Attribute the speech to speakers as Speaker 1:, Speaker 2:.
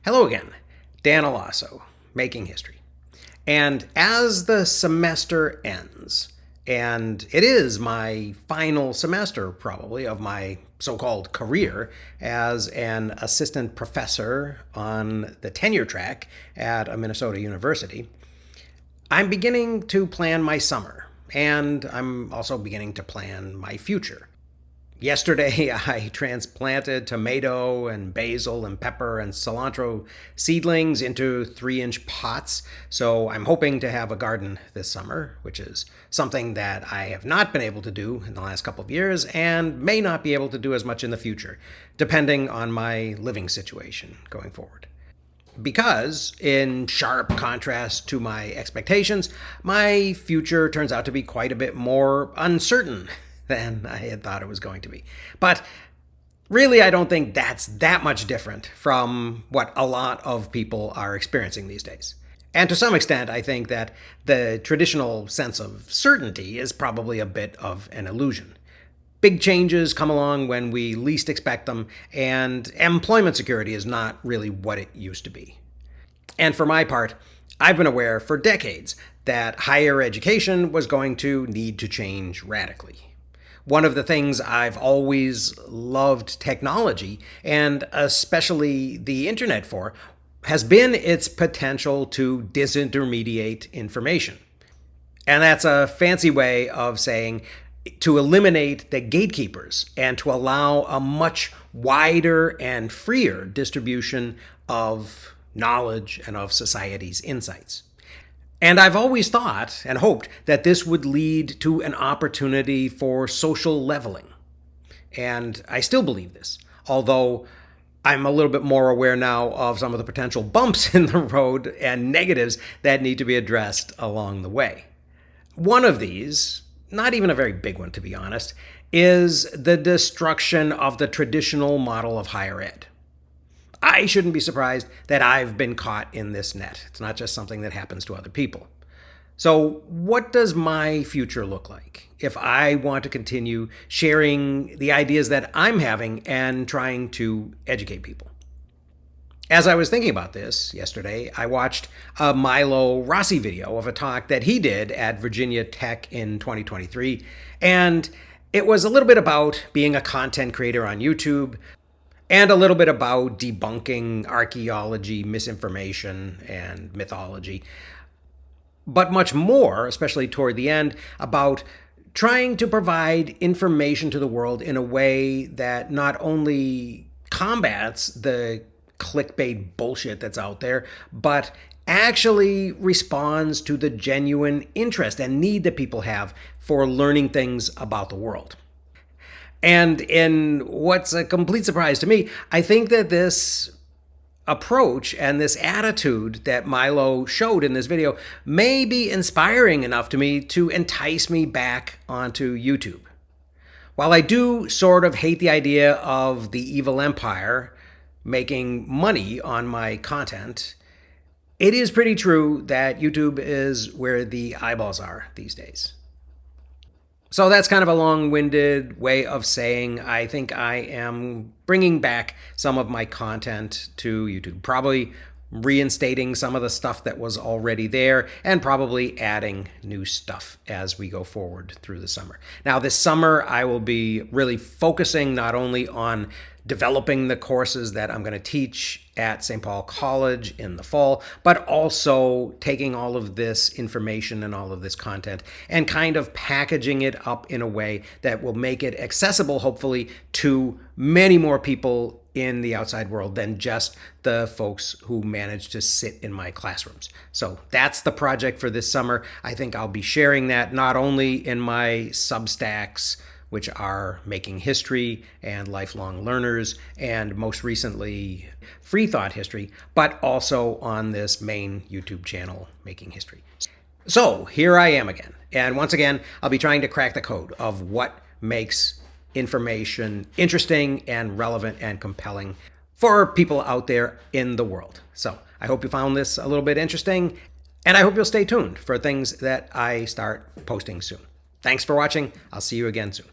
Speaker 1: Hello again, Dan Alasso, Making History. And as the semester ends, and it is my final semester probably of my so-called career as an assistant professor on the tenure track at a Minnesota university, I'm beginning to plan my summer, and I'm also beginning to plan my future. Yesterday, I transplanted tomato and basil and pepper and cilantro seedlings into 3-inch pots. So I'm hoping to have a garden this summer, which is something that I have not been able to do in the last couple of years and may not be able to do as much in the future, depending on my living situation going forward. Because, in sharp contrast to my expectations, my future turns out to be quite a bit more uncertain than I had thought it was going to be. But really, I don't think that's that much different from what a lot of people are experiencing these days. And to some extent, I think that the traditional sense of certainty is probably a bit of an illusion. Big changes come along when we least expect them, and employment security is not really what it used to be. And for my part, I've been aware for decades that higher education was going to need to change radically. One of the things I've always loved technology, and especially the internet for, has been its potential to disintermediate information. And that's a fancy way of saying to eliminate the gatekeepers and to allow a much wider and freer distribution of knowledge and of society's insights. And I've always thought and hoped that this would lead to an opportunity for social leveling. And I still believe this, although I'm a little bit more aware now of some of the potential bumps in the road and negatives that need to be addressed along the way. One of these, not even a very big one to be honest, is the destruction of the traditional model of higher ed. I shouldn't be surprised that I've been caught in this net. It's not just something that happens to other people. So what does my future look like if I want to continue sharing the ideas that I'm having and trying to educate people? As I was thinking about this yesterday, I watched a Milo Rossi video of a talk that he did at Virginia Tech in 2023. And it was a little bit about being a content creator on YouTube, and a little bit about debunking archaeology, misinformation, and mythology. But much more, especially toward the end, about trying to provide information to the world in a way that not only combats the clickbait bullshit that's out there, but actually responds to the genuine interest and need that people have for learning things about the world. And in what's a complete surprise to me, I think that this approach and this attitude that Milo showed in this video may be inspiring enough to me to entice me back onto YouTube. While I do sort of hate the idea of the evil empire making money on my content, it is pretty true that YouTube is where the eyeballs are these days. So that's kind of a long-winded way of saying I think I am bringing back some of my content to YouTube, probably reinstating some of the stuff that was already there and probably adding new stuff as we go forward through the summer. Now, this summer, I will be really focusing not only on developing the courses that I'm going to teach at St. Paul College in the fall, but also taking all of this information and all of this content and kind of packaging it up in a way that will make it accessible, hopefully, to many more people in the outside world than just the folks who manage to sit in my classrooms. So that's the project for this summer. I think I'll be sharing that not only in my Substacks, which are Making History and Lifelong Learners, and most recently Free Thought History, but also on this main YouTube channel, Making History. So here I am again. And once again, I'll be trying to crack the code of what makes information interesting and relevant and compelling for people out there in the world. So I hope you found this a little bit interesting, and I hope you'll stay tuned for things that I start posting soon. Thanks for watching. I'll see you again soon.